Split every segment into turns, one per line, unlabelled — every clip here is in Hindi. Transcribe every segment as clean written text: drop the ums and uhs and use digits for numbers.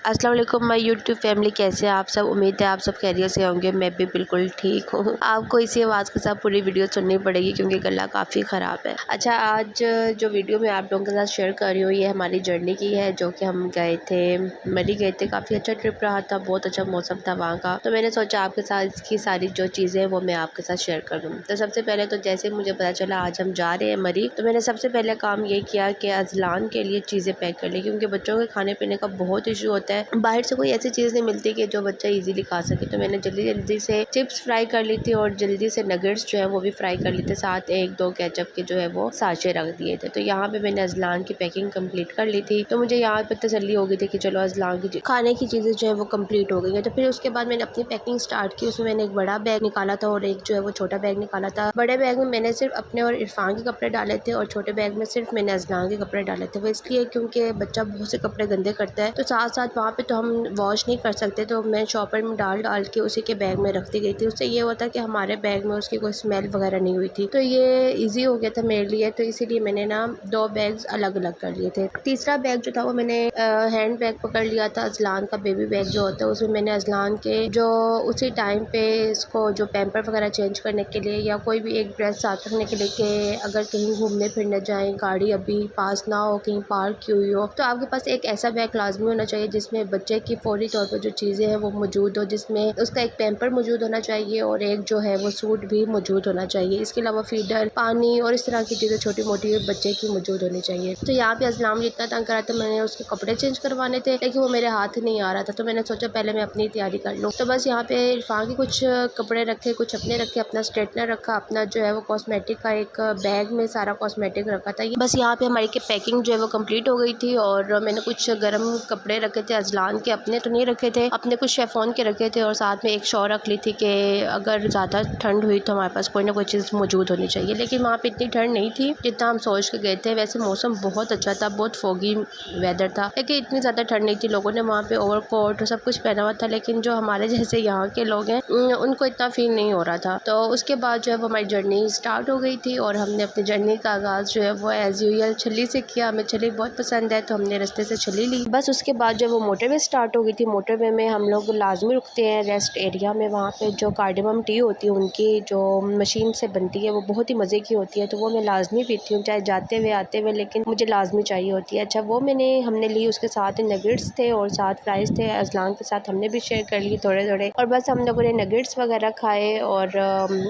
अस्सलाम वालेकुम माय यूट्यूब फैमिली, कैसे हैं आप सब। उम्मीद है आप सब खैरियत से होंगे। मैं भी बिल्कुल ठीक हूँ। आपको इसी आवाज़ के साथ पूरी वीडियो सुननी पड़ेगी क्योंकि गला काफ़ी ख़राब है। अच्छा, आज जो वीडियो मैं आप लोगों के साथ शेयर कर रही हूँ ये हमारी जर्नी की है, जो कि हम गए थे मरी गए थे। काफ़ी अच्छा ट्रिप रहा था, बहुत अच्छा मौसम था वहाँ का। तो मैंने सोचा आपके साथ इसकी सारी जो चीज़ें वो मैं आपके साथ शेयर कर दूँ। तो सबसे पहले तो जैसे मुझे पता चला आज हम जा रहे हैं मरी, तो मैंने सबसे पहले काम ये किया कि अजलान के लिए चीज़ें पैक कर ली, क्योंकि बच्चों के खाने पीने का बहुत इशू होता है। बाहर से कोई ऐसी चीज़ नहीं मिलती कि जो बच्चा इजीली खा सके। तो मैंने जल्दी से चिप्स फ्राई कर ली थी और जल्दी से नगेट्स जो है वो भी फ्राई कर ली थी। साथ एक दो केचप के जो है वो साचे रख दिए थे। तो यहाँ पे मैंने अजलान की पैकिंग कंप्लीट कर ली थी। तो मुझे यहाँ पे तसल्ली हो गई थी कि चलो अजलान की खाने की चीज़ें जो है वो कंप्लीट हो गई है। तो फिर उसके बाद मैंने अपनी पैकिंग स्टार्ट की। उसमें मैंने एक बड़ा बैग निकाला था और एक जो है वो छोटा बैग निकाला था। बड़े बैग में मैंने सिर्फ अपने और इरफान के कपड़े डाले थे और छोटे बैग में सिर्फ मैंने अजलान के कपड़े डाले थे। वो इसलिए क्योंकि बच्चा बहुत से कपड़े गंदे करता है, तो साथ साथ वहाँ पे तो हम वॉश नहीं कर सकते। तो मैं शॉपर में डाल के उसी के बैग में रखती गई थी। उससे ये होता कि हमारे बैग में उसकी कोई स्मेल वगैरह नहीं हुई थी। तो ये इजी हो गया था मेरे लिए। तो इसीलिए मैंने ना दो बैग्स अलग अलग कर लिए थे। तीसरा बैग जो था वो मैंने हैंड बैग पकड़ लिया था अजलान का। बेबी बैग जो होता है उसमें मैंने अजलान के जो उसी टाइम पे इसको जो पैम्पर वगैरह चेंज करने के लिए या कोई भी एक ड्रेस साथ रखने के लिए कि अगर कहीं घूमने फिरने जाएं, गाड़ी अभी पास ना हो, कहीं पार्क की हुई हो, तो आपके पास एक ऐसा बैग लाजमी होना चाहिए जिसमें बच्चे की फौरी तौर पर जो चीज़ें हैं वो मौजूद हो, जिसमें उसका एक पैम्पर मौजूद होना चाहिए और एक जो है वो सूट भी मौजूद होना चाहिए। इसके अलावा फीडर, पानी और इस तरह की चीज़ें छोटी मोटी बच्चे की मौजूद होनी चाहिए। तो यहाँ पे अजलाम मुझे इतना तंग करा था, मैंने उसके कपड़े चेंज करवाने थे लेकिन वो मेरे हाथ नहीं आ रहा था। तो मैंने सोचा पहले मैं अपनी तैयारी कर लूँ। तो बस यहाँ पे इरफान के कुछ कपड़े रखे, कुछ अपने रखे, अपना स्ट्रेटनर रखा, अपना जो है वो कॉस्मेटिक का एक बैग में सारा कॉस्मेटिक रखा था। बस यहाँ पे हमारी की पैकिंग जो है वो कंप्लीट हो गई थी और मैंने कुछ गर्म कपड़े रखे थे अजलान के। अपने तो नहीं रखे थे, अपने कुछ शेफॉन के रखे थे और साथ में एक शॉल रख ली थी कि अगर ज़्यादा ठंड हुई तो हमारे पास कोई ना कोई चीज़ मौजूद होनी चाहिए। लेकिन वहाँ पे इतनी ठंड नहीं थी जितना हम सोच के गए थे। वैसे मौसम बहुत अच्छा था, बहुत फोगी वेदर था, लेकिन इतनी ज़्यादा ठंड नहीं थी। लोगों ने वहाँ पे ओवरकोट और सब कुछ पहना हुआ था, लेकिन जो हमारे जैसे यहाँ के लोग हैं उनको इतना फील नहीं हो रहा था। तो उसके बाद जो है वो हमारी जर्नी स्टार्ट हो गई थी और हमने अपनी जर्नी का आगाज़ जो है वो एज़ यूजुअल छली से किया। हमें छली बहुत पसंद है तो हमने रास्ते से छली ली। बस उसके बाद जो वो मोटरवे स्टार्ट हो गई थी। मोटरवे में हम लोग लाजमी रुकते हैं रेस्ट एरिया में। वहाँ पे जो कार्डेमम टी होती है उनकी जो मशीन से बनती है वो बहुत ही मज़े की होती है, तो वो मैं लाजमी पीती हूँ, चाहे जाते हुए आते हुए, लेकिन मुझे लाजमी चाहिए होती है। अच्छा, वो हमने ली। उसके साथ नगेट्स थे और साथ फ्राइज़ थे। अजलान के साथ हमने भी शेयर कर लिए थोड़े थोड़े और बस हम लोगों ने नगेट्स वगैरह खाए। और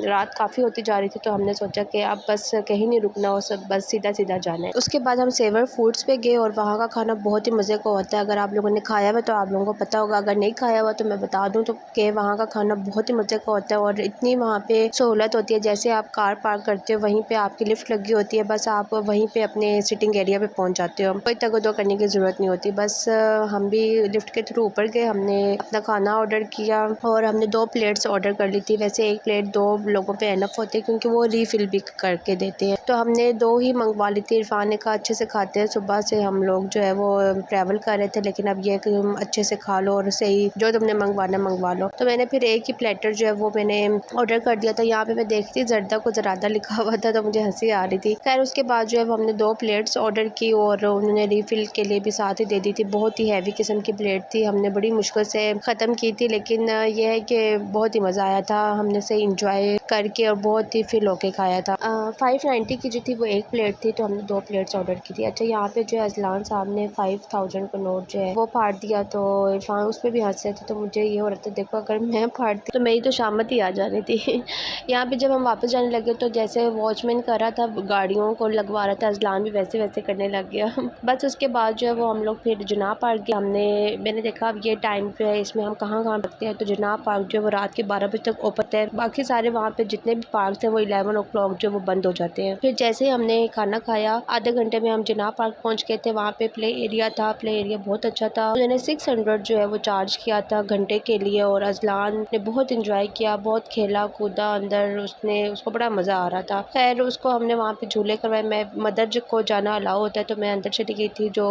रात काफ़ी होती जा रही थी तो हमने सोचा कि अब बस कहीं नहीं रुकना हो, सब बस सीधा सीधा जाना है। उसके बाद हम सेवर फूड्स पे गए और वहाँ का खाना बहुत ही मज़े का होता है। अगर आप लोगों ने खाया हुआ तो आप लोगों को पता होगा, अगर नहीं खाया हुआ तो मैं बता दूं तो कि वहाँ का खाना बहुत ही मज़े का होता है और इतनी वहाँ पे सहूलत होती है। जैसे आप कार पार्क करते हो वहीं पे आपकी लिफ्ट लगी होती है, बस आप वहीं पे अपने सिटिंग एरिया पे पहुँच जाते हो, कोई तगदो करने की ज़रूरत नहीं होती। बस हम भी लिफ्ट के थ्रू ऊपर गए, हमने अपना खाना ऑर्डर किया और हमने 2 प्लेट्स ऑर्डर कर ली थी। वैसे एक प्लेट 2 लोगों पे एनफ होती है क्योंकि वो रीफिल भी करके देते हैं, तो हमने 2 ही मंगवा ली थी। इरफान ने कहा अच्छे से खाते हैं, सुबह से हम लोग जो है वो ट्रैवल कर रहे थे, लेकिन अब ये कि तुम अच्छे से खा लो और सही जो तुमने मंगवाना मंगवा लो। तो मैंने फिर एक ही प्लेटर जो है वो मैंने ऑर्डर कर दिया था। यहाँ पे मैं देखती जर्दा को ज़रादा लिखा हुआ था तो मुझे हंसी आ रही थी। खैर उसके बाद जो है वो हमने 2 प्लेट्स ऑर्डर की और उन्होंने रीफिल के लिए भी साथ ही दे दी थी। बहुत ही हैवी किस्म की प्लेट थी, हमने बड़ी मुश्किल से ख़त्म की थी, लेकिन ये है कि बहुत ही मज़ा आया था। हमने सही इंजॉय करके और बहुत ही फिल होके खाया था। 590 की जो थी वो एक प्लेट थी, तो हमने 2 प्लेट्स ऑर्डर की थी। अच्छा, यहाँ पे जो है अजलान साहब ने 5000 का नोट जो है वो फाड़ दिया, तो इरफान उस पर भी हंस रहे थे। तो मुझे ये हो रहा था देखो अगर मैं फाड़ती तो मेरी तो शामत ही आ जानी थी। यहाँ पे जब हम वापस जाने लगे तो जैसे वॉचमैन कर रहा था गाड़ियों को लगवा रहा था, अजलान भी वैसे वैसे करने लग गया। बस उसके बाद जो है वो हम लोग फिर जनाब पार्क गए। मैंने देखा अब ये टाइम पे है, इसमें हम कहाँ रखते हैं, तो जनाब पार्क जो है वो रात के 12 बजे तक ओपन है। बाकी सारे वहाँ पे जितने भी पार्क थे वो 11 ओ क्लॉक जो वो बंद हो जाते हैं। फिर जैसे हमने खाना खाया आधे घंटे में हम जनाब पार्क पहुँच गए थे। वहाँ पे प्ले एरिया था, प्ले एरिया बहुत अच्छा था। उन्होंने 600 जो है वो चार्ज किया था घंटे के लिए और अजलान ने बहुत इंजॉय किया, बहुत खेला कूदा अंदर, उसको बड़ा मज़ा आ रहा था। खैर उसको हमने वहाँ पे झूले करवाए। मैं मदर को जाना अलाउ होता है तो मैं अंदर चली गई थी, जो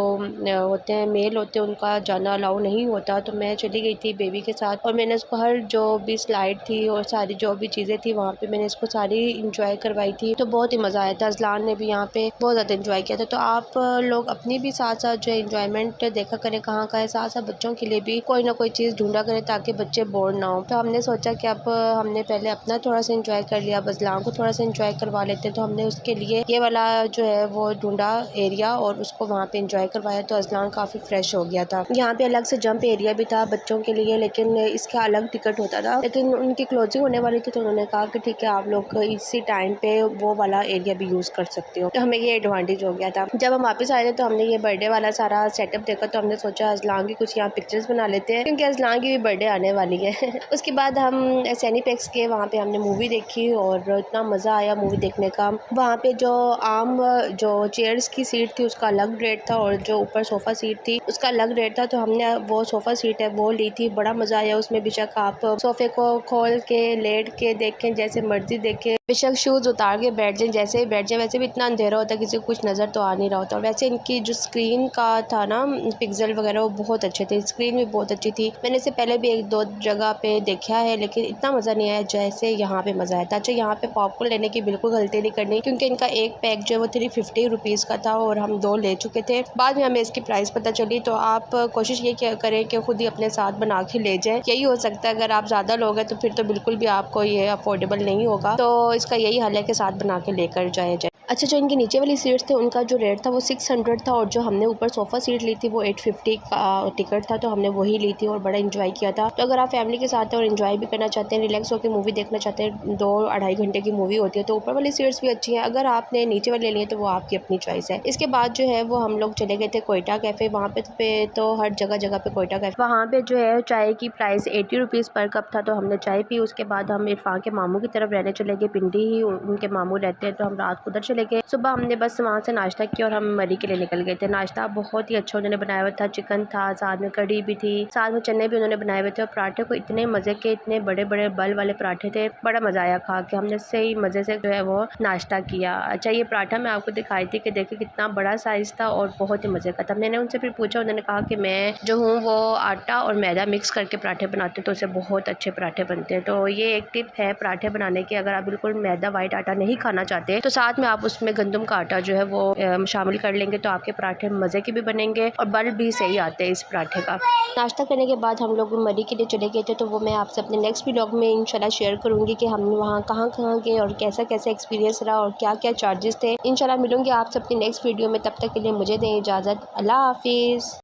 होते हैं मेल होते हैं उनका जाना अलाउ नहीं होता, तो मैं चली गई थी बेबी के साथ और मैंने उसको हर जो भी स्लाइड थी और सारी जो भी चीज़ें थी वहाँ पे मैंने इसको सारी इंजॉय करवाई थी। तो बहुत ही मज़ा आया था। अजलान ने भी यहाँ पे बहुत ज़्यादा इंजॉय किया था। तो आप लोग अपनी भी साथ साथ जो है इंजॉयमेंट देखा करें कहाँ का है, साथ साथ बच्चों के लिए भी कोई ना कोई चीज़ ढूंढा करें ताकि बच्चे बोर ना हो। तो हमने सोचा कि अब हमने पहले अपना थोड़ा सा इंजॉय कर लिया, बस अज़लान को थोड़ा सा इंजॉय करवा लेते हैं। तो हमने उसके लिए ये वाला जो है वो ढूंढा एरिया और उसको वहाँ पे इंजॉय करवाया, तो अज़लान काफ़ी फ्रेश हो गया था। यहाँ पे अलग से जंप एरिया भी था बच्चों के लिए, लेकिन इसका अलग टिकट होता था, लेकिन उनकी क्लोजिंग होने वाली थी तो उन्होंने कहा कि ठीक है आप लोग इसी टाइम पे वो वाला एरिया भी यूज़ कर सकते हो। तो हमें ये एडवांटेज हो गया था। जब हम वापस आए थे तो हमने ये बर्थडे वाला सारा सेटअप देखा, तो हमने सोचा अज़लान की कुछ यहाँ पिक्चर्स बना लेते हैं क्योंकि अज़लान की भी बर्थडे आने वाली है। उसके बाद हम सैनिपेक्स के वहाँ पे हमने मूवी देखी और इतना मज़ा आया मूवी देखने का। वहाँ पे जो आम जो चेयर्स की सीट थी उसका अलग रेट था और जो ऊपर सोफ़ा सीट थी उसका अलग रेट था, तो हमने वो सोफ़ा सीट है वो ली थी। बड़ा मज़ा आया उसमें, बेशक आप सोफ़े को खोल के लेट के देखें, जैसे मर्जी देखें, बेशक शूज़ उतार के बैठ जाएं, जैसे ही बैठ जाए। वैसे भी इतना अंधेरा होता है किसी को कुछ नज़र तो आ नहीं रहा होता। और वैसे इनकी जो स्क्रीन का था ना पिक्सल वगैरह वो बहुत अच्छे थे, स्क्रीन भी बहुत अच्छी थी। मैंने इससे पहले भी एक दो जगह पे देखा है लेकिन इतना मज़ा नहीं आया जैसे यहाँ पे मज़ा आया था। अच्छा, यहाँ पे पॉपकॉर्न लेने की बिल्कुल गलती नहीं करनी क्योंकि इनका एक पैक जो है वो 350 रुपीज़ का था और हम 2 ले चुके थे। बाद में हमें इसकी प्राइस पता चली, तो आप कोशिश ये करें कि खुद ही अपने साथ बना के ले जाएं, यही हो सकता है। अगर आप ज़्यादा लोग हैं तो फिर तो बिल्कुल भी आपको ये अफोर्डेबल नहीं होगा, तो इसका यही हल है कि साथ बना के लेकर जाया जाए। अच्छा, जो इनके नीचे वाली सीट्स थे उनका जो रेट था वो 600 था और जो हमने ऊपर सोफ़ा सीट ली थी वो 850 का टिकट था, तो हमने वही ली थी और बड़ा इंजॉय किया था। तो अगर आप फैमिली के साथ हैं और इंजॉय भी करना चाहते हैं, रिलैक्स होकर मूवी देखना चाहते हैं, 2-2.5 घंटे की मूवी होती है, तो ऊपर वाली सीट्स भी अच्छी हैं। अगर आपने नीचे वाले लिए तो वो आपकी अपनी चॉइस है। इसके बाद जो है वो हम लोग चले गए थे कोयटा कैफ़े। वहाँ पे तो हर जगह जगह पे कोयटा कैफ़े, वहाँ पे जो है चाय की प्राइस 80 रुपीज़ पर कप था, तो हमने चाय पी। उसके बाद हम इरफान के मामू की तरफ रहने चले गए, पिंडी ही उनके मामू रहते हैं, तो हम रात को उधर चले गए। सुबह हमने बस वहाँ से नाश्ता किया और हम मरी के लिए निकल गए थे। नाश्ता बहुत ही अच्छा उन्होंने बनाया हुआ था, चिकन था, साथ में कढ़ी भी थी, साथ में चने भी उन्होंने बनाए हुए थे और पराठे को इतने मज़े के, इतने बड़े बड़े बल वाले पराठे थे, बड़ा मज़ा आया खा के। हमने सही मज़े से जो है वो नाश्ता किया। अच्छा, ये पराठा मैं आपको दिखाई थी कि देखिए कितना बड़ा साइज़ था और बहुत ही मज़े का था। मैंने उनसे फिर पूछा, उन्होंने कहा कि मैं जो हूँ वो आटा और मैदा मिक्स करके पराठे बनाती हूँ तो उससे बहुत अच्छे पराठे बनते हैं। तो ये एक टिप है पराठे बनाने की, अगर आप बिल्कुल मैदा वाइट आटा नहीं खाना चाहते तो साथ में आप उसमें गंदम का आटा जो है वो शामिल कर लेंगे तो आपके पराठे मज़े के भी बनेंगे और बल भी सही आते हैं इस पराठे का। नाश्ता करने के बाद हम लोग मरी के लिए चले गए थे, तो वो मैं आपसे अपने नेक्स्ट व्लॉग में इंशाल्लाह शेयर करूँगी कि हम वहाँ कहाँ कहाँ गए और कैसा कैसा एक्सपीरियंस रहा और क्या क्या चार्जेस थे। इंशाल्लाह मिलूँगी आपसे अपनी नेक्स्ट वीडियो में, तब तक के लिए मुझे दें इजाज़त। अल्लाह हाफिज़।